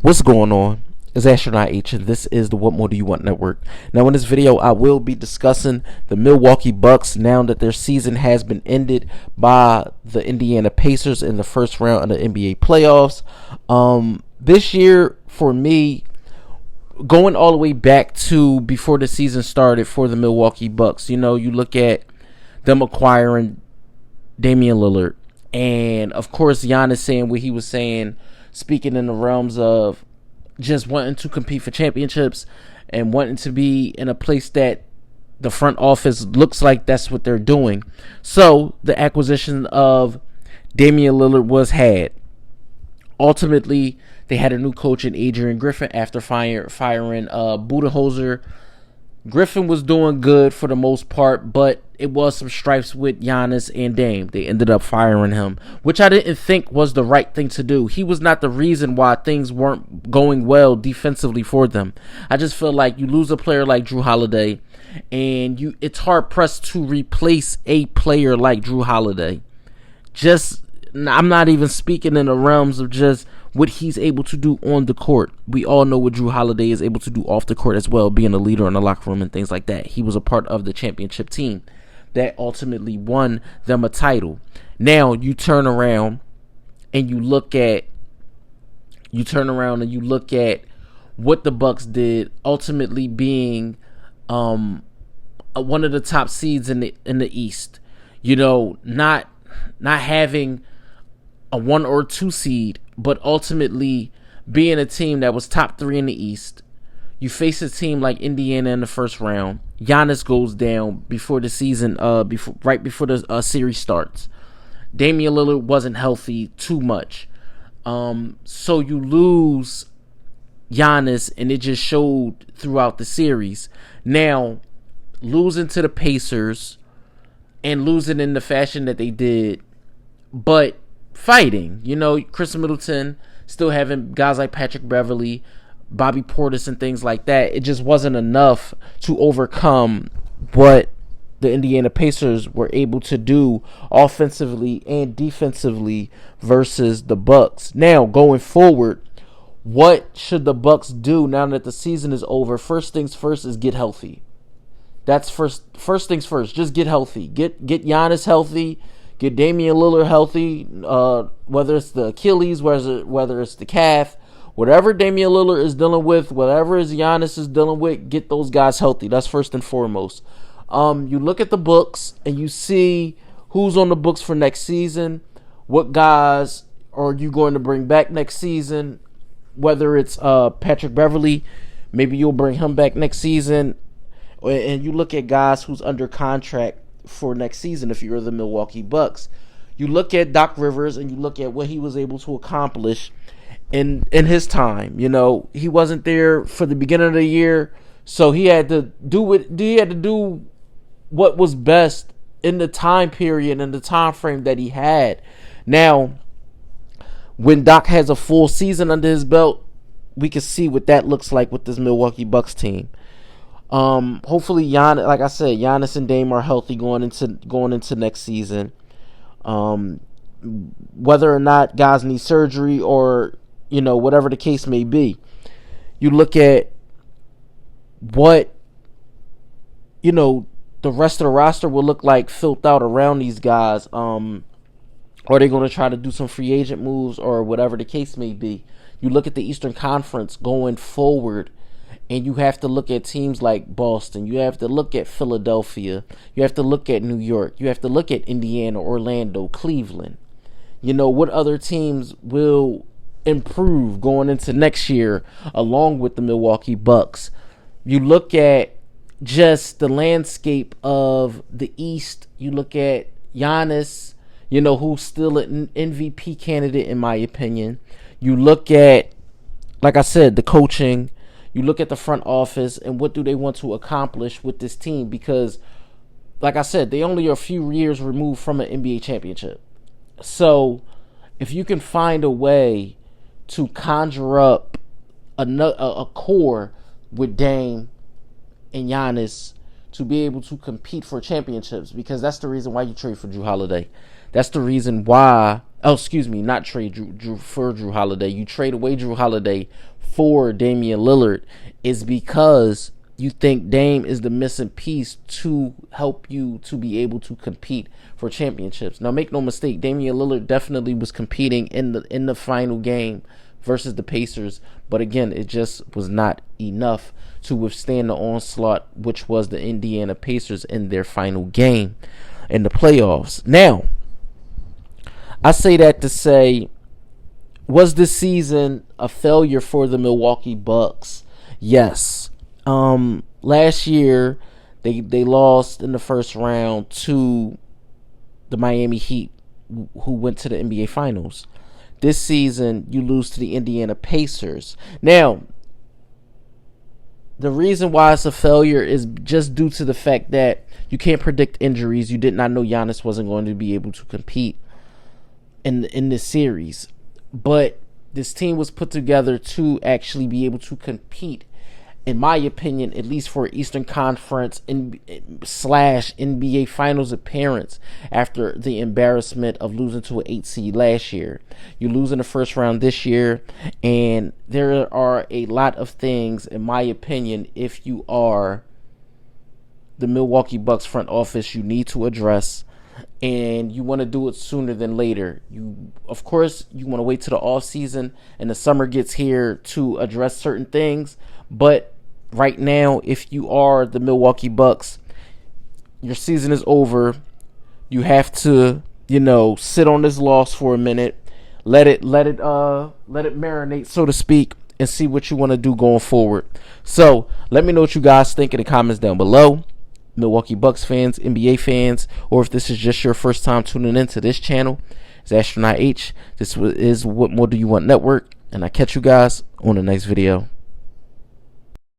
What's going on? It's Astronaut H, and this is the What More Do You Want Network. Now, in this video, I will be discussing the Milwaukee Bucks now that their season has been ended by the Indiana Pacers in the first round of the NBA playoffs. This year, for me, going all the way back to before the season started for the Milwaukee Bucks, you look at them acquiring Damian Lillard, and of course, Giannis saying what he was saying, speaking in the realms of just wanting to compete for championships and wanting to be in a place that the front office looks like that's what they're doing. So the acquisition of Damian Lillard was had. Ultimately, they had a new coach in Adrian Griffin after firing Budenholzer. Griffin was doing good for the most part, but it was some stripes with Giannis and Dame. They ended up firing him, which I didn't think was the right thing to do. He was not the reason why things weren't going well defensively for them. I just feel like you lose a player like Jrue Holiday, and it's hard pressed to replace a player like Jrue Holiday. I'm not even speaking in the realms of just what he's able to do on the court. We all know what Jrue Holiday is able to do off the court as well, being a leader in the locker room and things like that. He was a part of the championship team that ultimately won them a title. Now you turn around and you look at what the Bucks did, ultimately being one of the top seeds in the East. Not having a 1 or 2 seed, but ultimately being a team that was top 3 in the East. You face a team like Indiana in the first round. Giannis goes down before the season, right before the series starts. Damian Lillard wasn't healthy too much, so you lose Giannis, and it just showed throughout the series. Now, losing to the Pacers and losing in the fashion that they did, but fighting, Chris Middleton, still having guys like Patrick Beverley, Bobby Portis, and things like that. It just wasn't enough to overcome what the Indiana Pacers were able to do offensively and defensively versus the Bucks. Now, going forward, what should the Bucks do now that the season is over? First things first is get healthy. That's first things first. Just get healthy. Get Giannis healthy. Get Damian Lillard healthy, whether it's the Achilles, whether it's the calf, whatever Damian Lillard is dealing with, whatever Giannis is dealing with, get those guys healthy. That's first and foremost. You look at the books and you see who's on the books for next season, what guys are you going to bring back next season, whether it's Patrick Beverley, maybe you'll bring him back next season, and you look at guys who's under contract for next season. If you're the Milwaukee Bucks, you look at Doc Rivers and you look at what he was able to accomplish in his time. He wasn't there for the beginning of the year, so he had to do what was best in the time period and the time frame that he had. Now, when Doc has a full season under his belt, we can see what that looks like with this Milwaukee Bucks team. Hopefully Giannis, like I said, Giannis and Dame are healthy going into next season. Whether or not guys need surgery or, whatever the case may be, you look at what, the rest of the roster will look like filled out around these guys. Are they going to try to do some free agent moves or whatever the case may be? You look at the Eastern Conference going forward, and you have to look at teams like Boston. You have to look at Philadelphia. You have to look at New York. You have to look at Indiana, Orlando, Cleveland. What other teams will improve going into next year along with the Milwaukee Bucks? You look at just the landscape of the East. You look at Giannis, who's still an MVP candidate in my opinion. You look at, like I said, the coaching. You look at the front office and what do they want to accomplish with this team, because, like I said, they only are a few years removed from an NBA championship. So if you can find a way to conjure up a core with Dame and Giannis to be able to compete for championships, because that's the reason why you trade for Jrue Holiday. That's the reason why Oh, excuse me, not trade Drew Holiday. You trade away Drew Holiday for Damian Lillard is because you think Dame is the missing piece to help you to be able to compete for championships. Now, make no mistake, Damian Lillard definitely was competing in the final game versus the Pacers, but again, it just was not enough to withstand the onslaught, which was the Indiana Pacers in their final game in the playoffs. Now, I say that to say, was this season a failure for the Milwaukee Bucks? Yes. Last year they lost in the first round to the Miami Heat, who went to the NBA Finals. This season you lose to the Indiana Pacers. Now, the reason why it's a failure is just due to the fact that you can't predict injuries. You did not know Giannis wasn't going to be able to compete in this series, but this team was put together to actually be able to compete, in my opinion, at least for Eastern Conference slash NBA Finals appearance after the embarrassment of losing to an 8 seed last year. You lose in the first round this year, and there are a lot of things, in my opinion, if you are the Milwaukee Bucks front office, you need to address, and you want to do it sooner than later. Of course, you want to wait till the off season and the summer gets here to address certain things. But right now, if you are the Milwaukee Bucks, your season is over. You have to, sit on this loss for a minute, let it marinate, so to speak, and see what you want to do going forward. So let me know what you guys think in the comments down below. Milwaukee Bucks fans, NBA fans, or if this is just your first time tuning into this channel, it's Astronaut H. This is What More Do You Want Network, and I catch you guys on the next video.